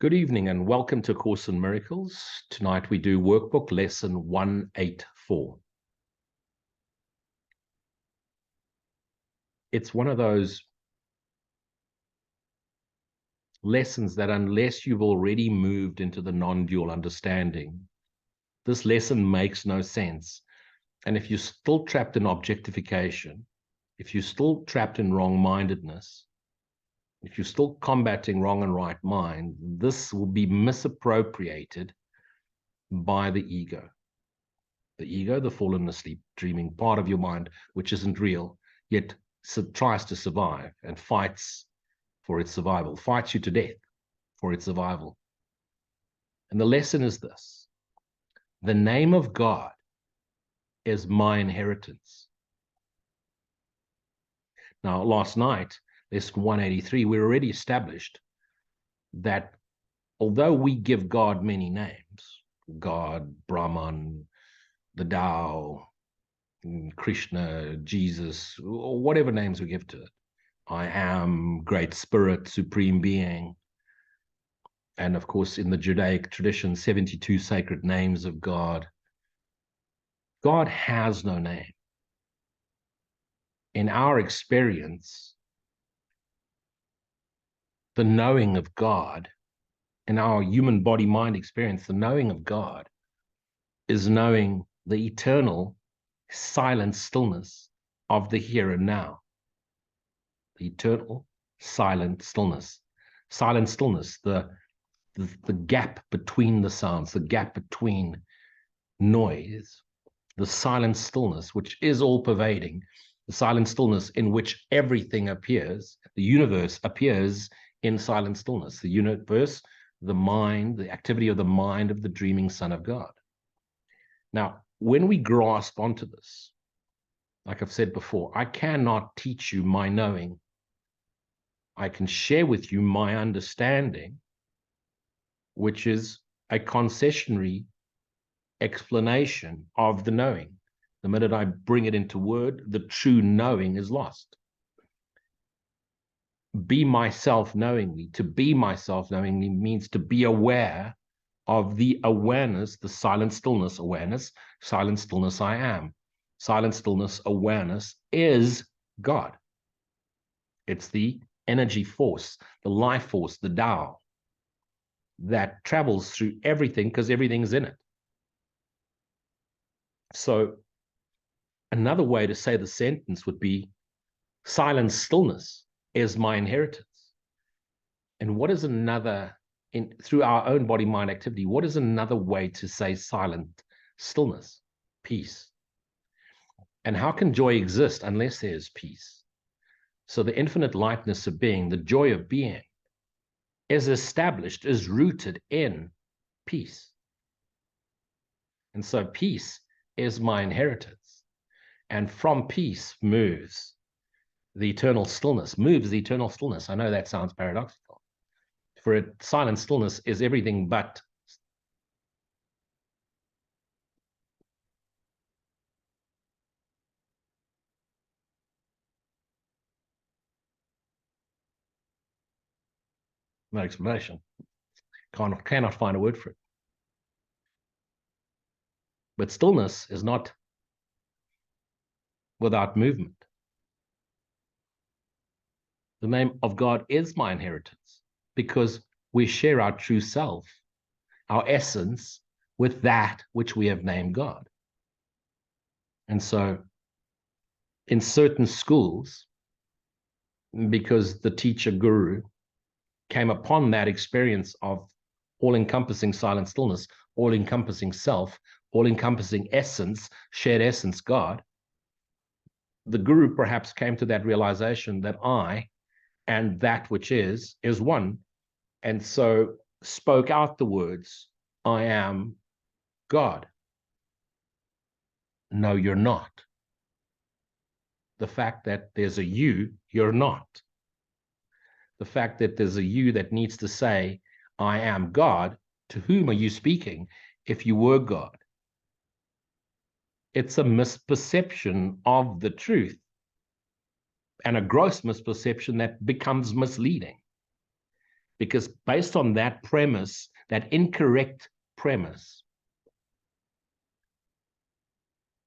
Good evening and welcome to Course in Miracles. Tonight we do workbook lesson 184. It's one of those lessons that unless you've already moved into the non-dual understanding, this lesson makes no sense. And if you're still trapped in objectification, if you're still trapped in wrong-mindedness, if you're still combating wrong and right mind, this will be misappropriated by the ego. The ego, the fallen asleep, dreaming part of your mind, which isn't real, yet tries to survive and fights for its survival, fights you to death for its survival. And the lesson is this: the name of God is my inheritance. Now, last night, lesson 183, we already established that although we give God many names, God, Brahman, the Tao, Krishna, Jesus, or whatever names we give to it, I am, Great Spirit, Supreme Being, and of course in the Judaic tradition, 72 sacred names of God. God has no name. In our experience, the knowing of God, in our human body-mind experience, the knowing of God is knowing the eternal silent stillness of the here and now. The eternal silent stillness. Silent stillness, the gap between the sounds, the gap between noise, the silent stillness, which is all-pervading, the silent stillness in which everything appears, the universe appears in silent stillness, the universe, the mind, the activity of the mind of the dreaming Son of God. Now, when we grasp onto this, like I've said before, I cannot teach you my knowing. I can share with you my understanding, which is a concessionary explanation of the knowing. The minute I bring it into word, the true knowing is lost. Be myself knowingly. To be myself knowingly means to be aware of the awareness, the silent stillness awareness, silent stillness I am. Silent stillness awareness is God. It's the energy force, the life force, the Tao that travels through everything because everything's in it. So another way to say the sentence would be, silent stillness is my inheritance. And what is another, through our own body-mind activity, what is another way to say silent stillness? Peace. And how can joy exist unless there is peace? So the infinite lightness of being, the joy of being, is established, is rooted in peace. And so peace is my inheritance. And from peace moves the eternal stillness, I know that sounds paradoxical. For it, silent stillness is everything but no explanation. Cannot find a word for it. But stillness is not without movement. The name of God is my inheritance because we share our true self, our essence, with that which we have named God. And so in certain schools, because the teacher guru came upon that experience of all-encompassing silent stillness, all-encompassing self, all-encompassing essence, shared essence, God, the guru perhaps came to that realization that I and that which is one, and so spoke out the words, I am God. No, you're not. The fact that there's a you, you're not. The fact that there's a you that needs to say, I am God, to whom are you speaking if you were God? It's a misperception of the truth and a gross misperception that becomes misleading. Because based on that premise, that incorrect premise,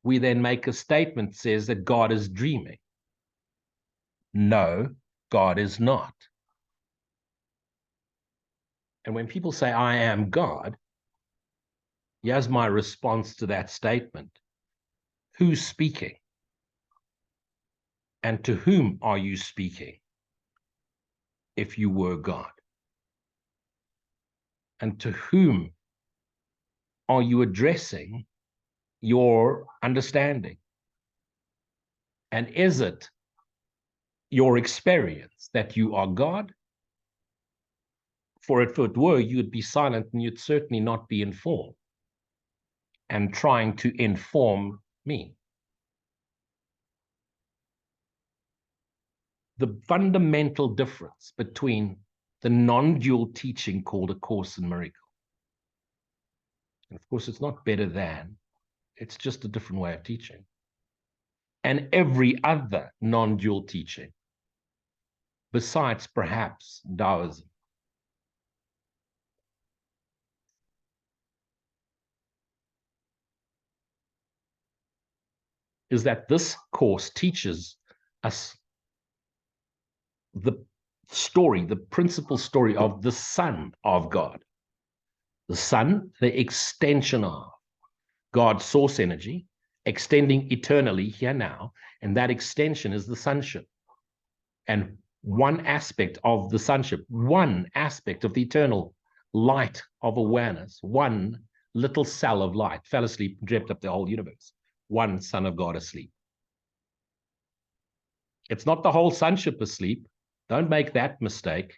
we then make a statement that says that God is dreaming. No, God is not. And when people say, I am God, here's my response to that statement. Who's speaking? And to whom are you speaking if you were God? And to whom are you addressing your understanding? And is it your experience that you are God? For if it were, you'd be silent and you'd certainly not be informed and trying to inform me. The fundamental difference between the non-dual teaching called A Course in Miracles, and of course it's not better than, it's just a different way of teaching, and every other non-dual teaching, besides perhaps Taoism, is that this course teaches us the story, the principal story of the Son of God. The Son, the extension of God's source energy, extending eternally here now, and that extension is the sonship. And one aspect of the sonship, one aspect of the eternal light of awareness, one little cell of light, fell asleep, dreamt up the whole universe. One Son of God asleep. It's not the whole sonship asleep. Don't make that mistake.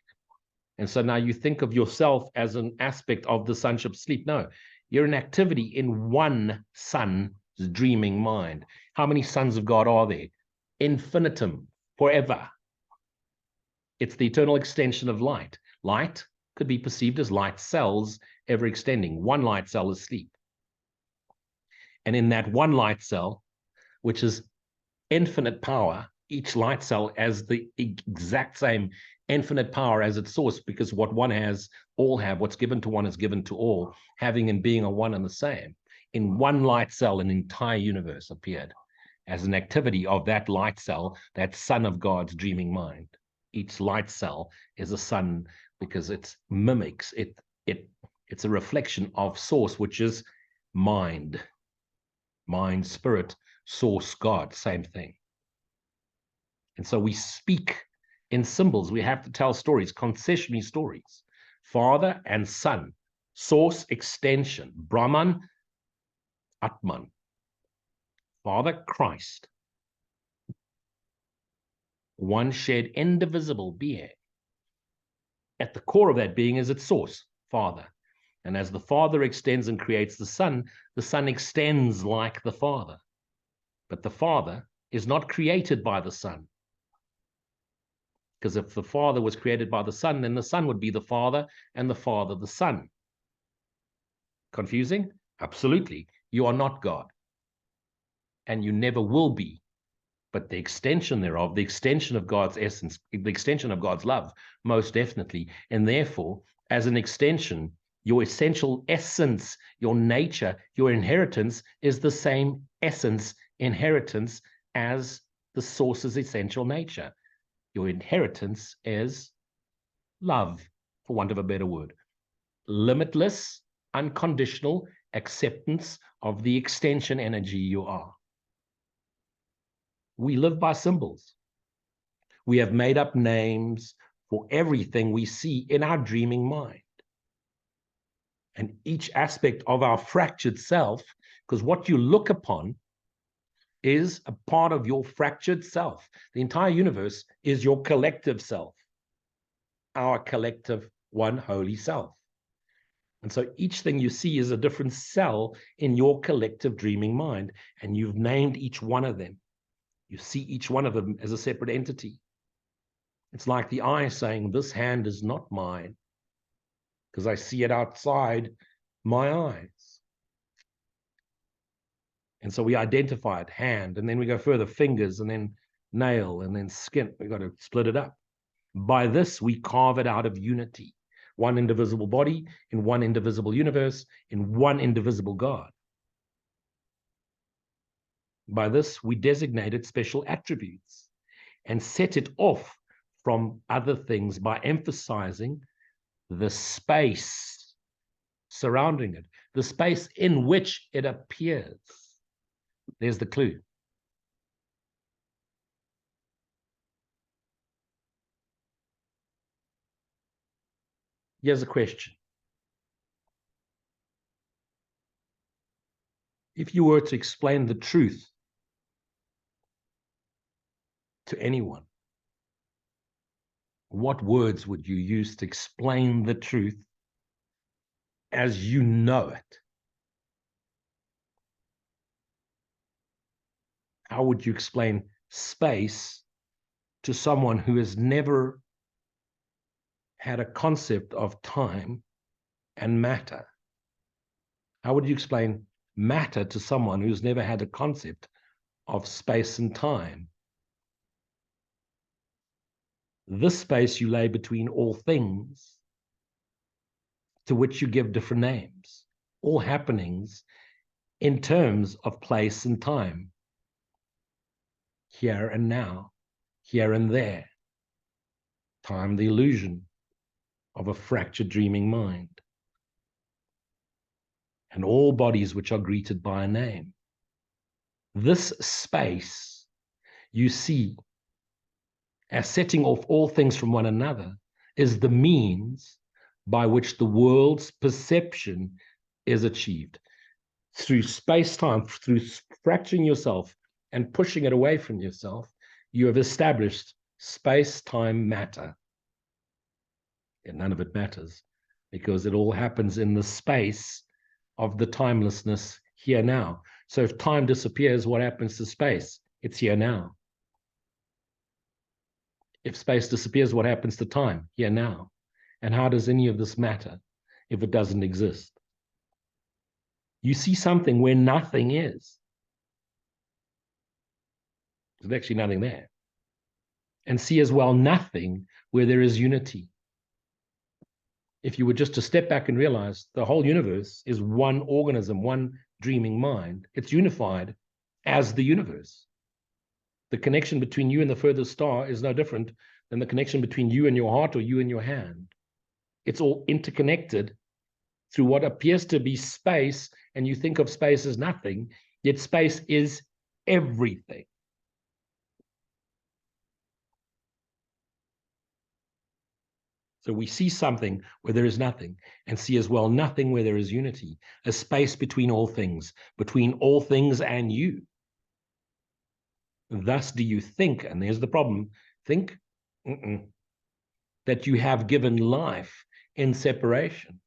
And so now you think of yourself as an aspect of the sonship sleep. No, you're an activity in one son's dreaming mind. How many sons of God are there? Infinitum, forever. It's the eternal extension of light. Light could be perceived as light cells ever extending. One light cell is sleep. And in that one light cell, which is infinite power, each light cell has the exact same infinite power as its source, because what one has, all have. What's given to one is given to all. Having and being are one and the same. In one light cell, an entire universe appeared as an activity of that light cell, that Son of God's dreaming mind. Each light cell is a sun because it mimics, it's a reflection of source, which is mind. Mind, spirit, source, God, same thing. And so we speak in symbols. We have to tell stories, concessionary stories. Father and Son, source, extension, Brahman, Atman. Father, Christ. One shared indivisible being. At the core of that being is its source, Father. And as the Father extends and creates the Son extends like the Father. But the Father is not created by the Son. Because if the Father was created by the Son, then the Son would be the Father, and the Father the Son. Confusing? Absolutely. You are not God. And you never will be. But the extension thereof, the extension of God's essence, the extension of God's love, most definitely. And therefore, as an extension, your essential essence, your nature, your inheritance is the same essence, inheritance as the source's essential nature. Your inheritance is love, for want of a better word. Limitless, unconditional acceptance of the extension energy you are. We live by symbols. We have made up names for everything we see in our dreaming mind. And each aspect of our fractured self, because what you look upon is a part of your fractured self. The entire universe is your collective self, our collective one holy self. And so each thing you see is a different cell in your collective dreaming mind, and you've named each one of them. You see each one of them as a separate entity. It's like the eye saying, this hand is not mine, because I see it outside my eyes. And so we identify it, hand, and then we go further, fingers, and then nail, and then skin. We've got to split it up. By this, we carve it out of unity. one indivisible body, in one indivisible universe, in one indivisible God. By this, we designated special attributes and set it off from other things by emphasizing the space surrounding it, the space in which it appears. There's the clue. Here's a question. If you were to explain the truth to anyone, what words would you use to explain the truth as you know it? How would you explain space to someone who has never had a concept of time and matter? How would you explain matter to someone who's never had a concept of space and time? This space you lay between all things, to which you give different names, all happenings in terms of place and time, here and now, here and there. Time, the illusion of a fractured dreaming mind, and all bodies which are greeted by a name. This space you see as setting off all things from one another is the means by which the world's perception is achieved. Through space-time, through fracturing yourself and pushing it away from yourself, you have established space-time matter. And none of it matters, because it all happens in the space of the timelessness here now. So if time disappears, what happens to space? It's here now. If space disappears, what happens to time? Here now. And how does any of this matter if it doesn't exist? You see something where nothing is. There's actually nothing there. And see as well nothing where there is unity. If you were just to step back and realize the whole universe is one organism, one dreaming mind, it's unified as the universe. The connection between you and the furthest star is no different than the connection between you and your heart or you and your hand. It's all interconnected through what appears to be space, and you think of space as nothing, yet space is everything. So we see something where there is nothing, and see as well nothing where there is unity, a space between all things and you. Thus do you think, and there's the problem, think that you have given life in separation.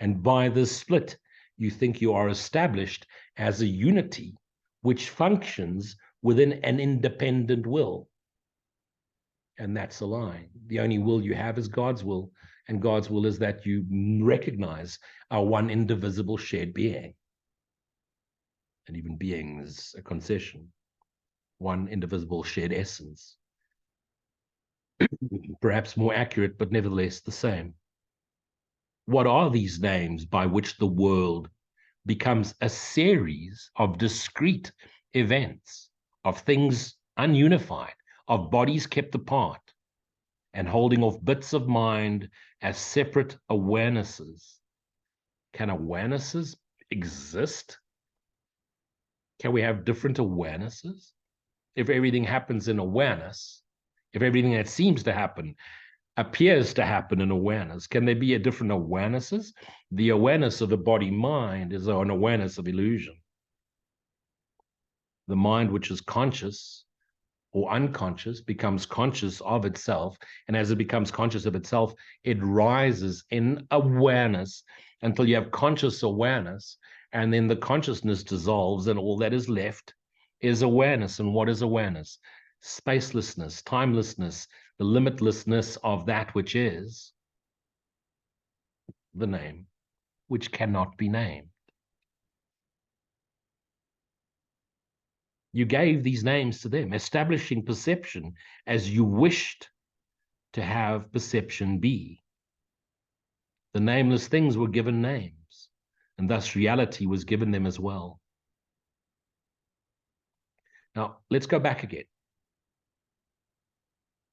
And by this split, you think you are established as a unity which functions within an independent will. And that's a lie. The only will you have is God's will. And God's will is that you recognize our one indivisible shared being. And even being is a concession. One indivisible shared essence. Perhaps more accurate, but nevertheless the same. What are these names by which the world becomes a series of discrete events, of things ununified, of bodies kept apart, and holding off bits of mind as separate awarenesses? Can awarenesses exist? Can we have different awarenesses? If everything happens in awareness, if everything that seems to happen appears to happen in awareness, can there be a different awarenesses? The awareness of the body-mind is an awareness of illusion. The mind which is conscious or unconscious becomes conscious of itself, and as it becomes conscious of itself, it rises in awareness until you have conscious awareness, and then the consciousness dissolves, and all that is left is awareness. And what is awareness? Spacelessness, timelessness, the limitlessness of that which is the name, which cannot be named. You gave these names to them, establishing perception as you wished to have perception be. The nameless things were given names, and thus reality was given them as well. Now, let's go back again.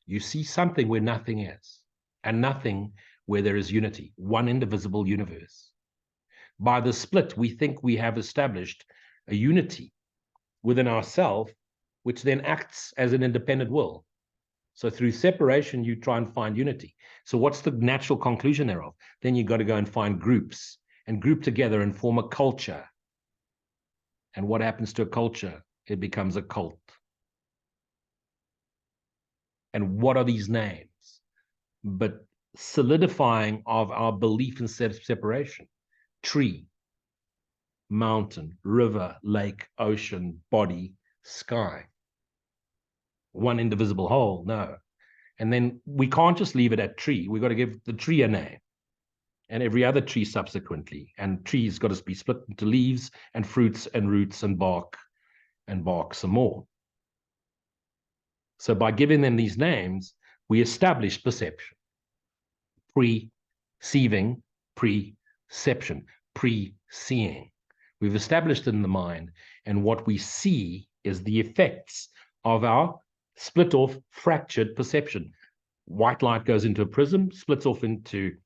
You see something where nothing is, and nothing where there is unity, one indivisible universe. By the split, we think we have established a unity within ourselves, which then acts as an independent will. So through separation, you try and find unity. So what's the natural conclusion thereof? Then you've got to go and find groups and group together and form a culture. And what happens to a culture? It becomes a cult. And what are these names? But solidifying of our belief in separation. Tree, mountain, river, lake, ocean, body, sky. One indivisible whole, no. And then we can't just leave it at tree. We've got to give the tree a name and every other tree subsequently. And trees got to be split into leaves and fruits and roots and bark some more. So by giving them these names, we establish perception. Perceiving, perception, pre-seeing. We've established it in the mind, and what we see is the effects of our split off, fractured perception. White light goes into a prism, splits off into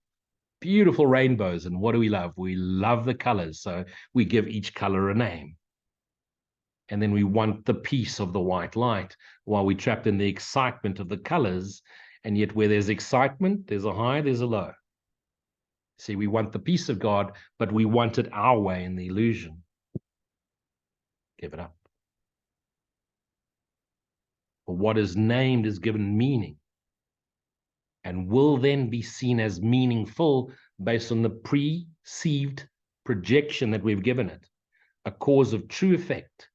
beautiful rainbows. And what do we love? We love the colors. So we give each color a name. And then we want the peace of the white light while we're trapped in the excitement of the colors. And yet where there's excitement, there's a high, there's a low. See, we want the peace of God, but we want it our way in the illusion. Give it up. For what is named is given meaning and will then be seen as meaningful based on the perceived projection that we've given it, a cause of true effect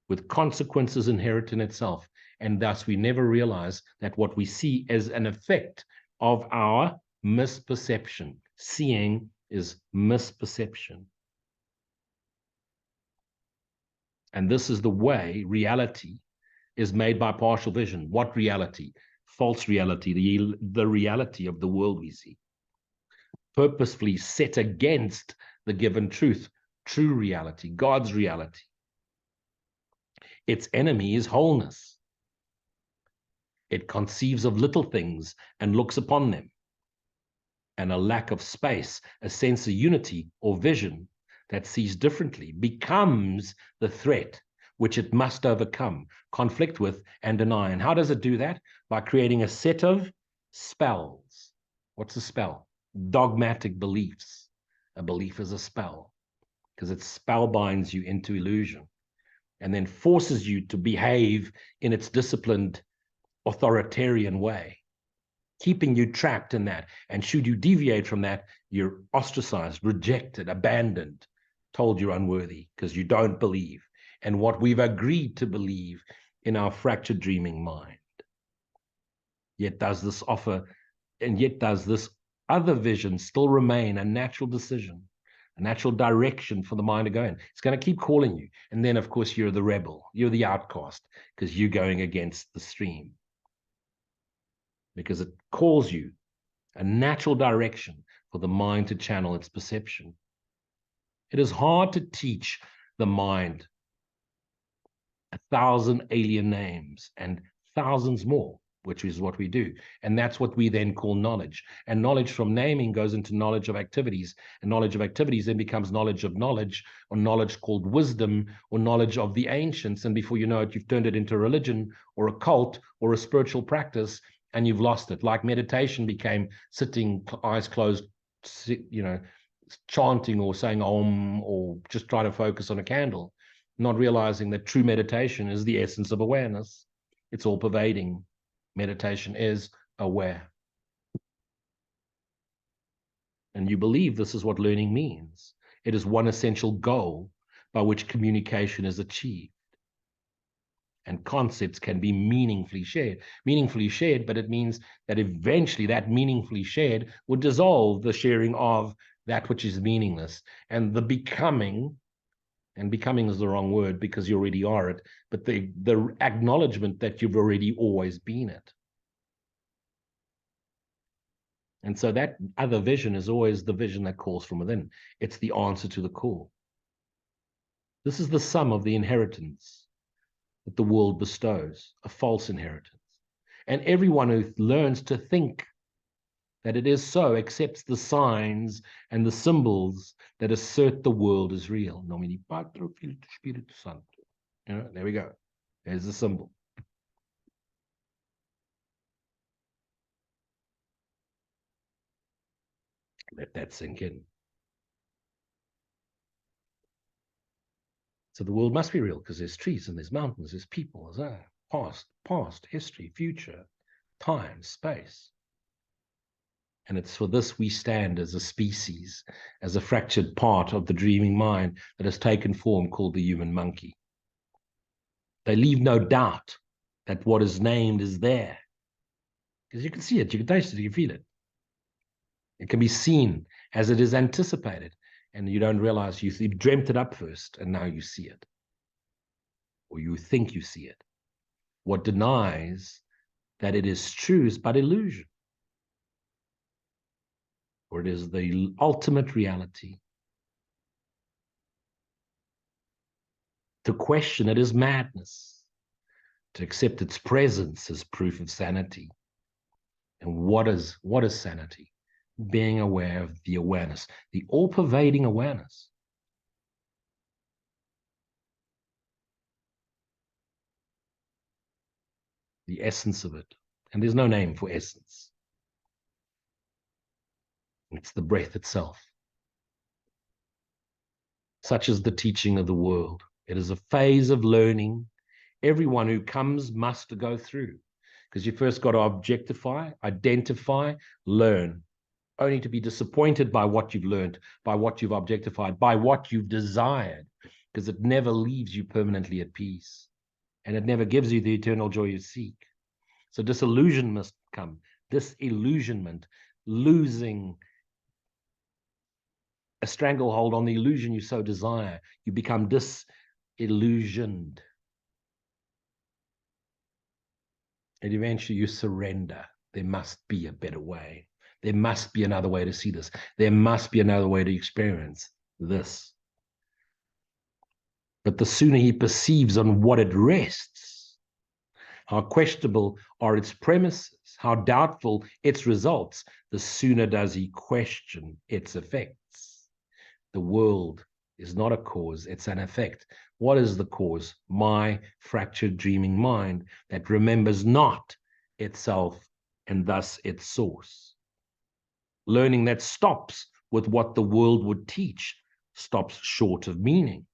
with consequences inherent in itself. And thus we never realize that what we see is an effect of our misperception. Seeing is misperception. And this is the way reality is made by partial vision. What reality? False reality, the reality of the world we see. Purposefully set against the given truth, true reality, God's reality. Its enemy is wholeness. It conceives of little things and looks upon them. And a lack of space, a sense of unity or vision that sees differently becomes the threat which it must overcome, conflict with, and deny. And how does it do that? By creating a set of spells. What's a spell? Dogmatic beliefs. A belief is a spell because it spellbinds you into illusion and then forces you to behave in its disciplined, authoritarian way, keeping you trapped in that. And should you deviate from that, you're ostracized, rejected, abandoned, told you're unworthy because you don't believe and what we've agreed to believe in our fractured dreaming mind. Yet does this offer, and yet does this other vision still remain a natural decision, a natural direction for the mind to go in? It's going to keep calling you. And then, of course, you're the rebel, you're the outcast, because you're going against the stream. Because it calls you a natural direction for the mind to channel its perception. It is hard to teach the mind 1,000 alien names and thousands more, which is what we do. And that's what we then call knowledge. And knowledge from naming goes into knowledge of activities. And knowledge of activities then becomes knowledge of knowledge, or knowledge called wisdom, or knowledge of the ancients. And before you know it, you've turned it into a religion or a cult or a spiritual practice, and you've lost it. Like meditation became sitting, eyes closed, chanting or saying Om, or just trying to focus on a candle, not realizing that true meditation is the essence of awareness. It's all pervading. Meditation is aware. And you believe this is what learning means. It is one essential goal by which communication is achieved. And concepts can be meaningfully shared. Meaningfully shared, but it means that eventually that meaningfully shared would dissolve the sharing of that which is meaningless. And the becoming, and becoming is the wrong word because you already are it, but the acknowledgement that you've already always been it. And so that other vision is always the vision that calls from within. It's the answer to the call. This is the sum of the inheritance that the world bestows, a false inheritance. And everyone who learns to think that it is so accepts the signs and the symbols that assert the world is real. Nomini Patro, Filio, Spiritu Santo. You know, there we go. There's the symbol. Let that sink in. So the world must be real because there's trees and there's mountains, there's people, there's past, history, future, time, space. And it's for this we stand as a species, as a fractured part of the dreaming mind that has taken form called the human monkey. They leave no doubt that what is named is there. Because you can see it, you can taste it, you can feel it. It can be seen as it is anticipated. And you don't realize you dreamt it up first, and now you see it. Or you think you see it. What denies that it is true is but illusion. Or it is the ultimate reality. To question it is madness. To accept its presence is proof of sanity. And what is sanity? Being aware of the awareness, the all-pervading awareness. The essence of it. And there's no name for essence. It's the breath itself. Such is the teaching of the world. It is a phase of learning everyone who comes must go through. Because you first got to objectify, identify, learn, only to be disappointed by what you've learned, by what you've objectified, by what you've desired, because it never leaves you permanently at peace. And it never gives you the eternal joy you seek. So disillusion must come, disillusionment, losing a stranglehold on the illusion you so desire. You become disillusioned. And eventually you surrender. There must be a better way. There must be another way to see this. There must be another way to experience this. But the sooner he perceives on what it rests, how questionable are its premises, how doubtful its results, the sooner does he question its effects. The world is not a cause, it's an effect. What is the cause? My fractured dreaming mind that remembers not itself and thus its source. Learning that stops with what the world would teach stops short of meaning.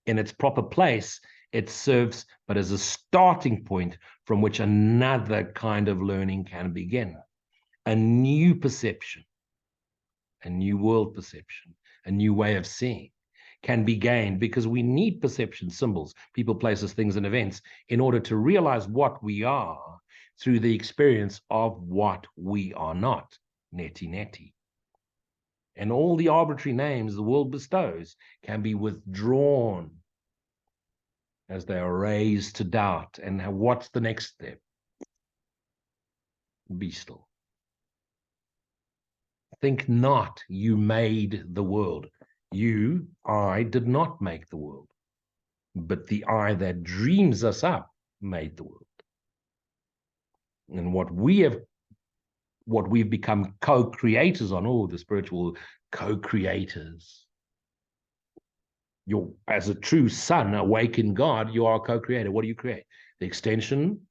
In its proper place, it serves but as a starting point from which another kind of learning can begin. A new perception, a new world perception, a new way of seeing can be gained because we need perception symbols, people, places, things, and events in order to realize what we are through the experience of what we are not, neti neti. And all the arbitrary names the world bestows can be withdrawn as they are raised to doubt. And what's the next step? Be still. Think not you made the world. You, I, did not make the world. But the I that dreams us up made the world. And what we've become co-creators on, the spiritual co-creators. As a true son, awake in God, you are a co-creator. What do you create? The extension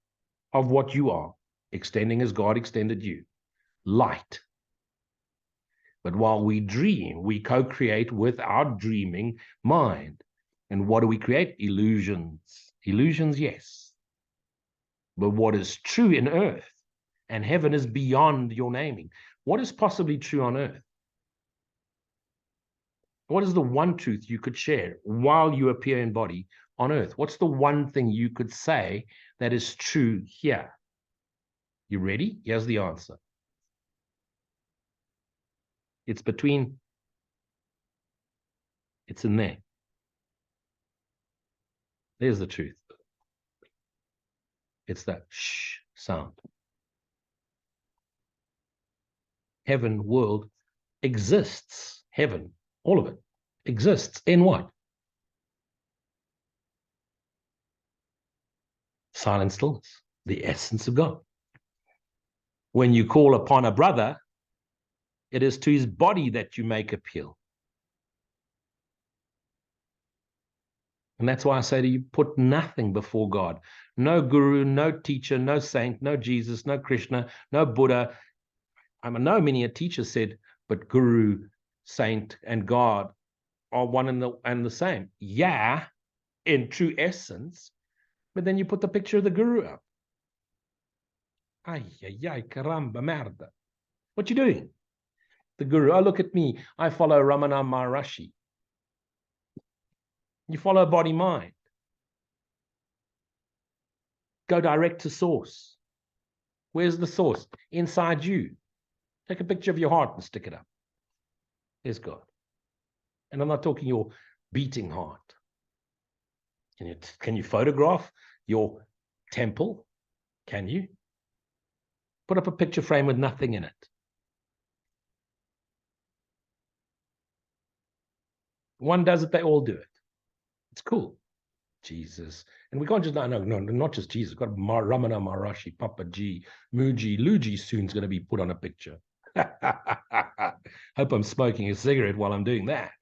of what you are, extending as God extended you. Light. But while we dream, we co-create with our dreaming mind. And what do we create? Illusions. Illusions, yes. But what is true in earth and heaven is beyond your naming. What is possibly true on earth? What is the one truth you could share while you appear in body on earth? What's the one thing you could say that is true here? You ready? Here's the answer. It's in there. There's the truth. It's that shh sound. heaven, world exists. Heaven, all of it exists in what? Silent stillness, the essence of God. When you call upon a brother, it is to his body that you make appeal. And that's why I say to you, put nothing before God. No guru, no teacher, no saint, no Jesus, no Krishna, no Buddha. I know many a teacher said, but guru, saint, and God are one and the same. Yeah, in true essence, but then you put the picture of the guru up. Ay, ay, ay, caramba, merda. What you doing? The guru, oh, look at me. I follow Ramana Maharishi. You follow body mind. Go direct to source. Where's the source? Inside you. Take a picture of your heart and stick it up. There's God. And I'm not talking your beating heart. Can you photograph your temple? Can you? Put up a picture frame with nothing in it. One does it, they all do it. It's cool. Jesus. And we can't just, no, not just Jesus. We've got Ramana Maharishi, Papa G, Muji, Luji soon's going to be put on a picture. Hope I'm smoking a cigarette while I'm doing that.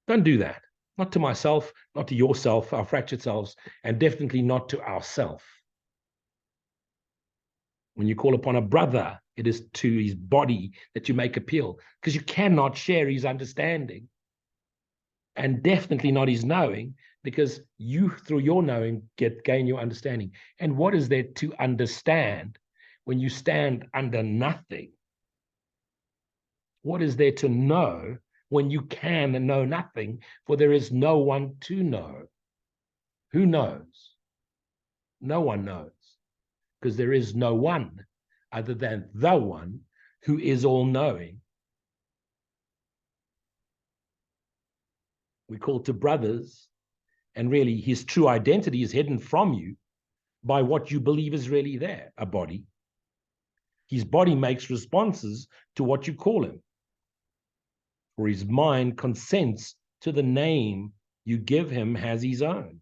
Don't do that. Not to myself, not to yourself, our fractured selves, and definitely not to ourself. When you call upon a brother, it is to his body that you make appeal, because you cannot share his understanding, and definitely not his knowing, because you, through your knowing, gain your understanding. And what is there to understand when you stand under nothing? What is there to know when you can know nothing, for there is no one to know? Who knows? No one knows, because there is no one other than the one who is all-knowing. We call to brothers, and really his true identity is hidden from you by what you believe is really there, a body. His body makes responses to what you call him, for his mind consents to the name you give him as his own.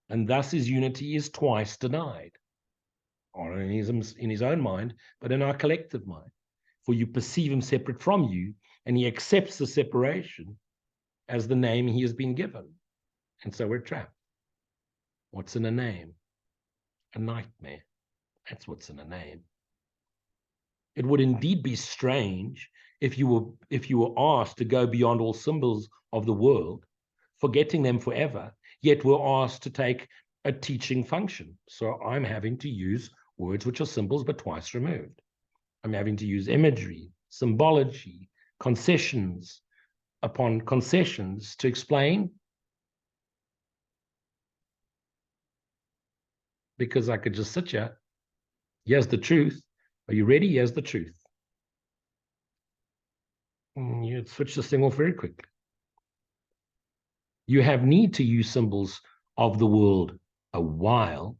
And thus his unity is twice denied, or in his own mind, but in our collective mind. For you perceive him separate from you, and he accepts the separation as the name he has been given. And so we're trapped. What's in a name? A nightmare. That's what's in a name. It would indeed be strange if you were asked to go beyond all symbols of the world, forgetting them forever, yet we're asked to take a teaching function. So I'm having to use words which are symbols but twice removed. I'm having to use imagery, symbology, concessions upon concessions to explain, because I could just sit here. Here's the truth. Are you ready? Here's the truth. You switch this thing off very quickly. You have need to use symbols of the world a while.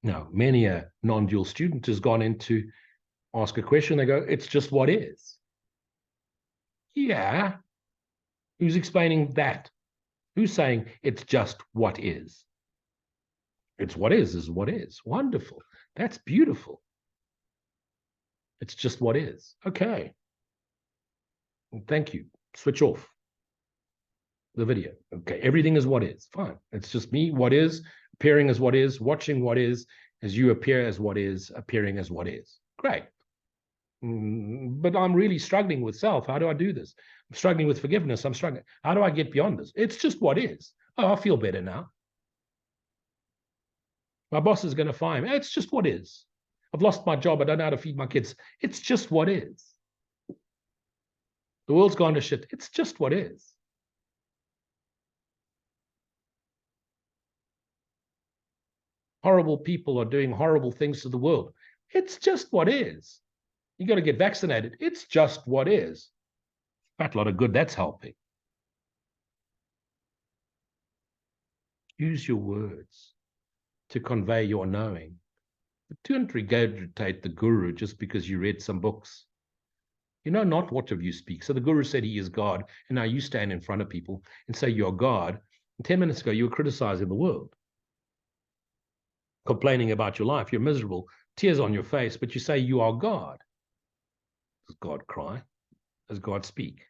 Now, many a non-dual student has gone in to ask a question. They go, it's just what is. Yeah. Who's explaining that? Who's saying it's just what is? It's what is what is. Wonderful. That's beautiful. It's just what is. Okay. Thank you. Switch off the video. Okay. Everything is what is. Fine. It's just me, what is, appearing as what is, watching what is, as you appear as what is, appearing as what is. Great. But I'm really struggling with self. How do I do this? I'm struggling with forgiveness. I'm struggling. How do I get beyond this? It's just what is. Oh, I feel better now. My boss is going to fire me. It's just what is. I've lost my job. I don't know how to feed my kids. It's just what is. The world's gone to shit. It's just what is. Horrible people are doing horrible things to the world. It's just what is. You got to get vaccinated. It's just what is. Quite a lot of good that's helping. Use your words. to convey your knowing. But don't regurgitate the guru just because you read some books. You know not what of you speak. So the guru said he is God, and now you stand in front of people and say you're God. And 10 minutes ago, you were criticizing the world, complaining about your life. You're miserable, tears on your face, but you say you are God. Does God cry? Does God speak?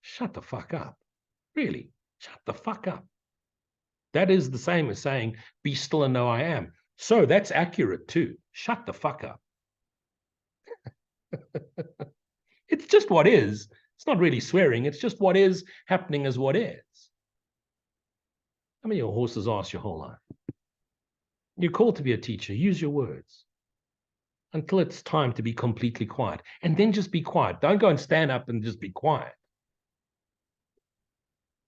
Shut the fuck up. Really, shut the fuck up. That is the same as saying, be still and know I am. So that's accurate too. Shut the fuck up. It's just what is. It's not really swearing. It's just what is happening as what is. How many of your horses ask your whole life? You're called to be a teacher. Use your words until it's time to be completely quiet. And then just be quiet. Don't go and stand up and just be quiet.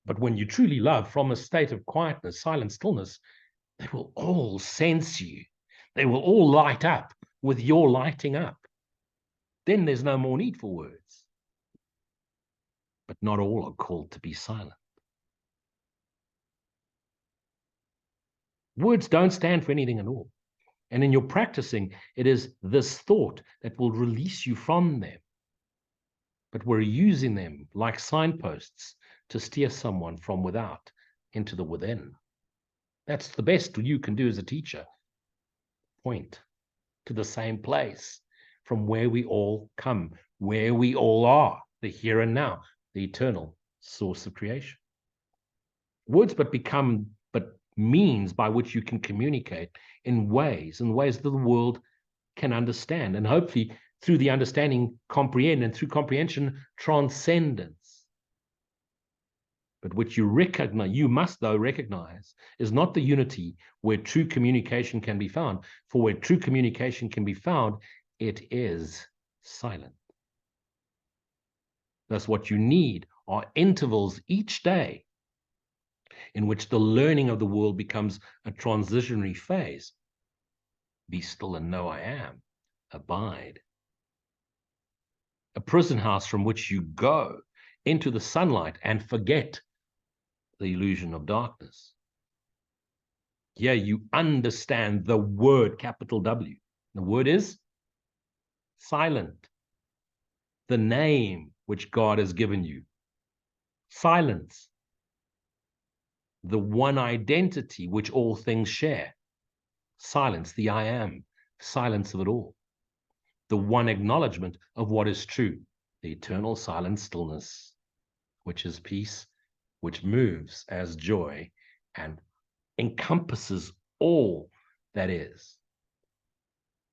But when you truly love from a state of quietness, silent stillness, they will all sense you. They will all light up with your lighting up. Then there's no more need for words. But not all are called to be silent. Words don't stand for anything at all. And in your practicing, it is this thought that will release you from them. But we're using them like signposts to steer someone from without into the within. That's the best you can do as a teacher. Point to the same place from where we all come, where we all are, the here and now, the eternal source of creation. Words but means by which you can communicate in ways that the world can understand, and hopefully through the understanding comprehend, and through comprehension transcendence. But which you must though recognize is not the unity where true communication can be found. For where true communication can be found, it is silent. Thus what you need are intervals each day in which the learning of the world becomes a transitionary phase. Be still and know I am. Abide. A prison house from which you go into the sunlight and forget the illusion of darkness. Here you understand the word, capital W. The word is silent. The name which God has given you. Silence. The one identity which all things share. Silence, the I am, silence of it all. The one acknowledgement of what is true, the eternal silent stillness, which is peace, which moves as joy and encompasses all that is,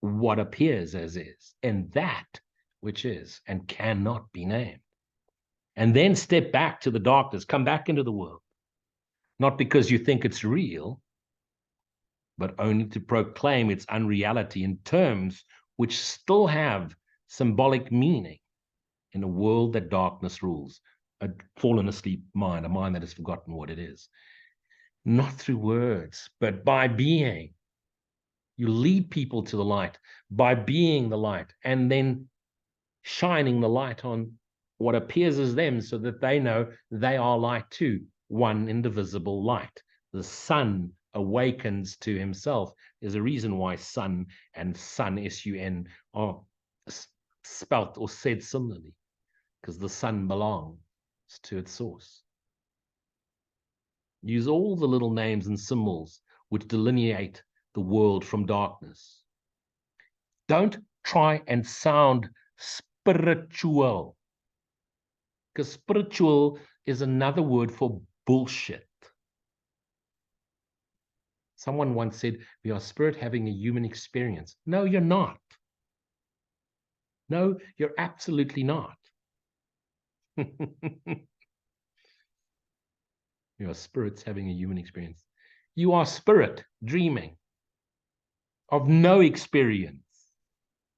what appears as is, and that which is and cannot be named. And then step back to the darkness, come back into the world. Not because you think it's real, but only to proclaim its unreality in terms which still have symbolic meaning in a world that darkness rules, a fallen asleep mind, a mind that has forgotten what it is. Not through words, but by being. You lead people to the light by being the light and then shining the light on what appears as them so that they know they are light too. One indivisible light. The sun awakens to himself. There's a reason why sun and sun, S-U-N, are spelt or said similarly, because the sun belongs to its source. Use all the little names and symbols which delineate the world from darkness. Don't try and sound spiritual, because spiritual is another word for bullshit. Someone once said, we are spirit having a human experience. No, you're not. No, you're absolutely not. You are spirits having a human experience. You are spirit dreaming of no experience.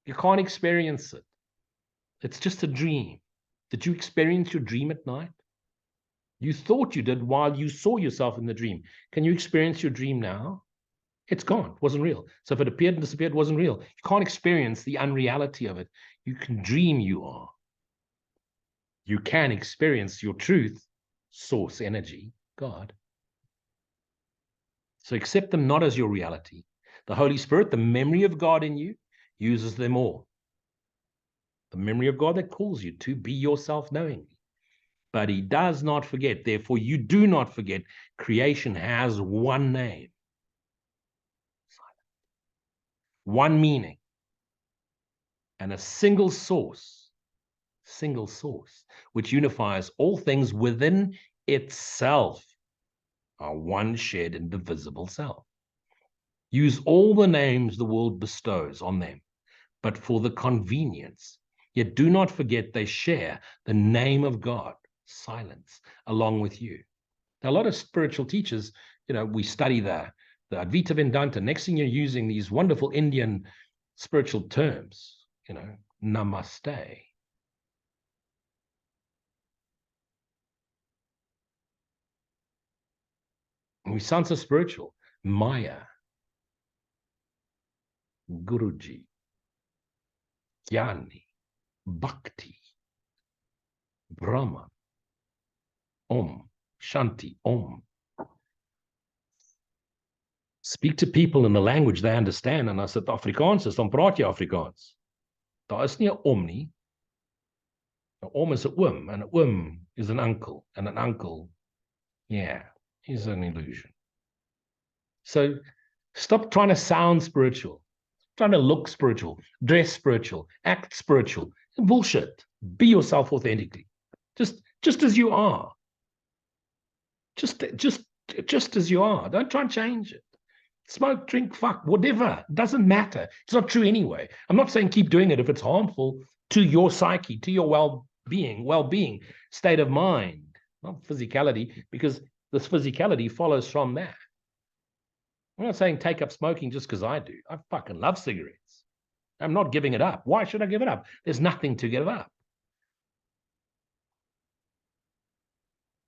You can't experience it. It's just a dream. Did you experience your dream at night? You thought you did while you saw yourself in the dream. Can you experience your dream now? It's gone. It wasn't real. So if it appeared and disappeared, it wasn't real. You can't experience the unreality of it. You can dream you are. You can experience your truth, source energy, God. So accept them not as your reality. The Holy Spirit, the memory of God in you, uses them all. The memory of God that calls you to be yourself knowingly. But he does not forget. Therefore, you do not forget. Creation has one name, one meaning, and a single source, which unifies all things within itself, are one shared indivisible self. Use all the names the world bestows on them, but for the convenience. Yet do not forget they share the name of God, silence, along with you. Now, a lot of spiritual teachers, we study the Advaita Vedanta. Next thing you're using these wonderful Indian spiritual terms, namaste. And we sound so spiritual. Maya, Guruji, Jnani, Bhakti, Brahman, Om, Shanti, Om. Speak to people in the language they understand. En as dit Afrikaans is, dan praat jy Afrikaans. Daar is nie 'n om nie. 'n Om is 'n oom, en 'n oom is an uncle, and an uncle, yeah, is an illusion. So stop trying to sound spiritual, trying to look spiritual, dress spiritual, act spiritual. Bullshit. Be yourself authentically. Just as you are. Just as you are. Don't try and change it. Smoke, drink, fuck, whatever. It doesn't matter. It's not true anyway. I'm not saying keep doing it if it's harmful to your psyche, to your well-being, state of mind, not physicality, because this physicality follows from that. I'm not saying take up smoking just because I do. I fucking love cigarettes. I'm not giving it up. Why should I give it up? There's nothing to give up.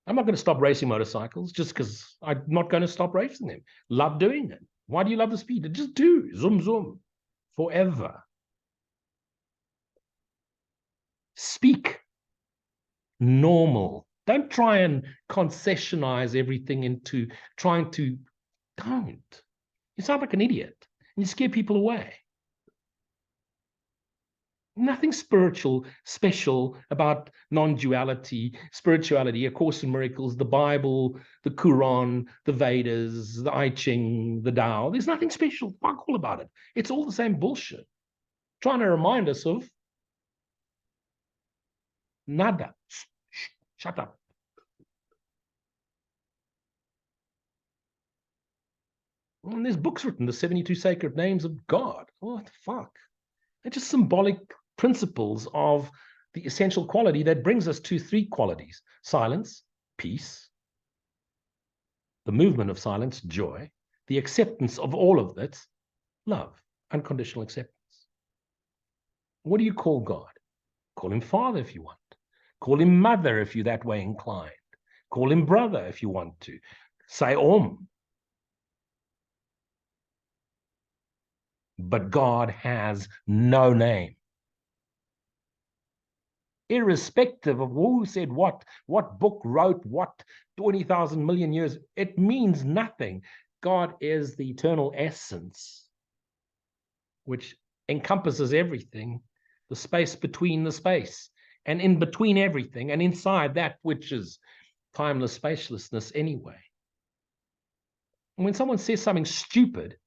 I'm not going to stop racing motorcycles just because I'm not going to stop racing them. Love doing it. Why do you love the speed? Just do. Zoom, zoom. Forever. Speak. Normal. Don't try and concessionize everything into trying to... Don't. You sound like an idiot. And you scare people away. Nothing spiritual, special about non-duality, spirituality, A Course in Miracles, the Bible, the Quran, the Vedas, the I Ching, the Tao. There's nothing special, fuck all about it. It's all the same bullshit. Trying to remind us of nada. Shh, shut up. And there's books written, the 72 Sacred Names of God. What the fuck? They're just symbolic principles of the essential quality that brings us to three qualities: silence, peace, the movement of silence, joy, the acceptance of all of it, love, unconditional acceptance. What do you call God? Call him Father if you want. Call him Mother if you're that way inclined. Call him Brother if you want to. Say Om. But God has no name. Irrespective of who said what book wrote what 20,000 million years, it means nothing. God is the eternal essence, which encompasses everything, the space between the space, and in between everything, and inside that which is timeless spacelessness anyway. And when someone says something stupid,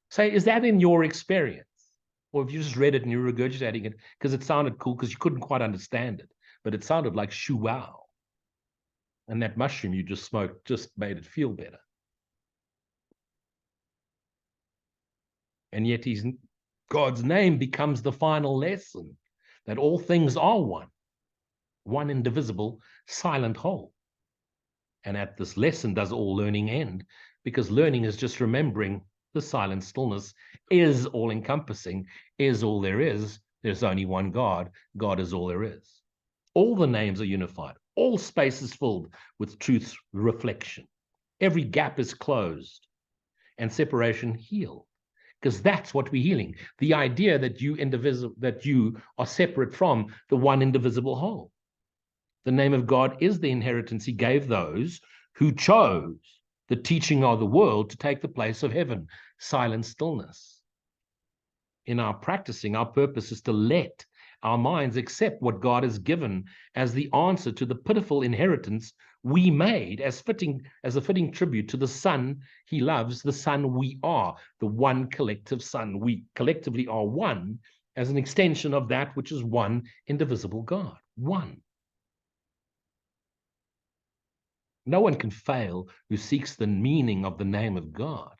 say, is that in your experience? Or if you just read it and you're regurgitating it because it sounded cool because you couldn't quite understand it, but it sounded like shoo wow. And that mushroom you just smoked just made it feel better. And yet God's name becomes the final lesson, that all things are one indivisible, silent whole. And at this lesson does all learning end, because learning is just remembering the silent stillness is all-encompassing, is all there is. There's only one God. God is all there is. All the names are unified. All space is filled with truth's reflection. Every gap is closed and separation healed, because that's what we're healing. The idea that you are separate from the one indivisible whole. The name of God is the inheritance he gave those who chose the teaching of the world to take the place of heaven, silent stillness. In our practicing, our purpose is to let our minds accept what God has given as the answer to the pitiful inheritance we made as a fitting tribute to the Son he loves, the Son we are, the one collective Son. We collectively are one as an extension of that which is one indivisible God. One. No one can fail who seeks the meaning of the name of God.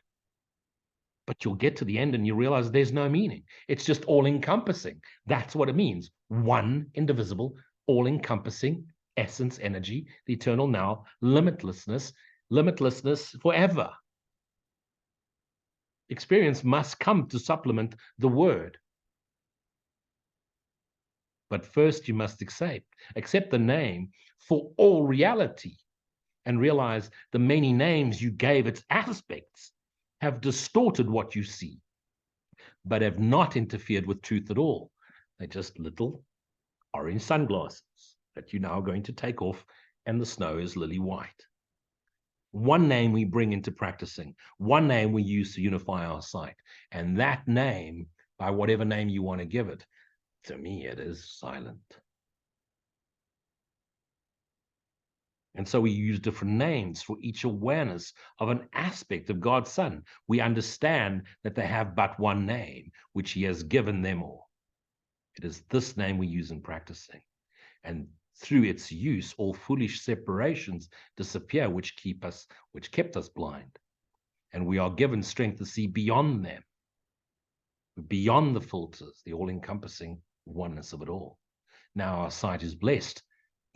But you'll get to the end and you realize there's no meaning. It's just all-encompassing. That's what it means. One indivisible, all-encompassing essence, energy, the eternal now, limitlessness forever. Experience must come to supplement the word. But first you must accept the name for all reality and realize the many names you gave its aspects have distorted what you see, but have not interfered with truth at all. They're just little orange sunglasses that you're now going to take off, and the snow is lily white. One name we bring into practicing, one name we use to unify our sight, and that name, by whatever name you want to give it, to me it is silent. And so we use different names for each awareness of an aspect of God's Son. We understand that they have but one name, which he has given them all. It is this name we use in practicing. And through its use, all foolish separations disappear, which kept us blind. And we are given strength to see beyond them, beyond the filters, the all-encompassing oneness of it all. Now our sight is blessed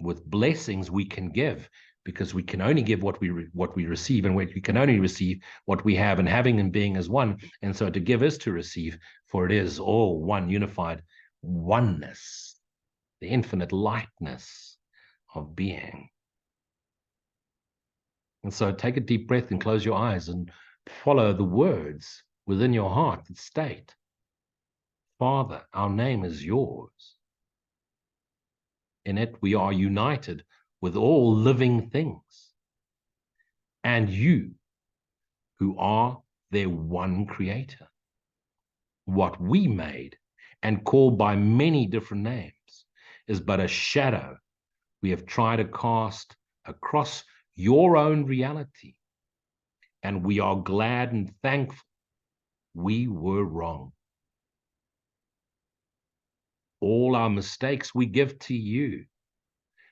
with blessings we can give, because we can only give what we receive, and we can only receive what we have, and having and being as one. And so to give is to receive, for it is all one unified oneness, the infinite lightness of being. And so take a deep breath and close your eyes and follow the words within your heart that state, Father, our name is yours. In it, we are united with all living things, and you, who are their one creator. What we made and called by many different names is but a shadow we have tried to cast across your own reality, and we are glad and thankful we were wrong. All our mistakes we give to you,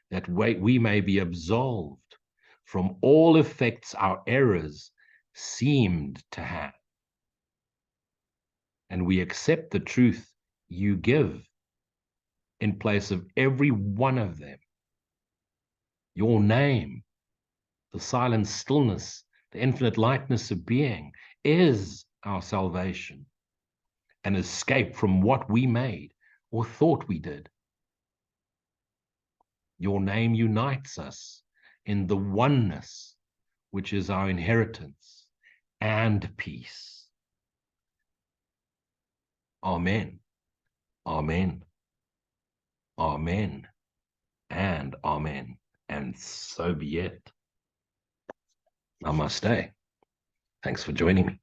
that we may be absolved from all effects our errors seemed to have. And we accept the truth you give in place of every one of them. Your name, the silent stillness, the infinite lightness of being, is our salvation, an escape from what we made or thought we did. Your name unites us in the oneness, which is our inheritance and peace. Amen. Amen. Amen. And amen. And so be it. Namaste. Thanks for joining me.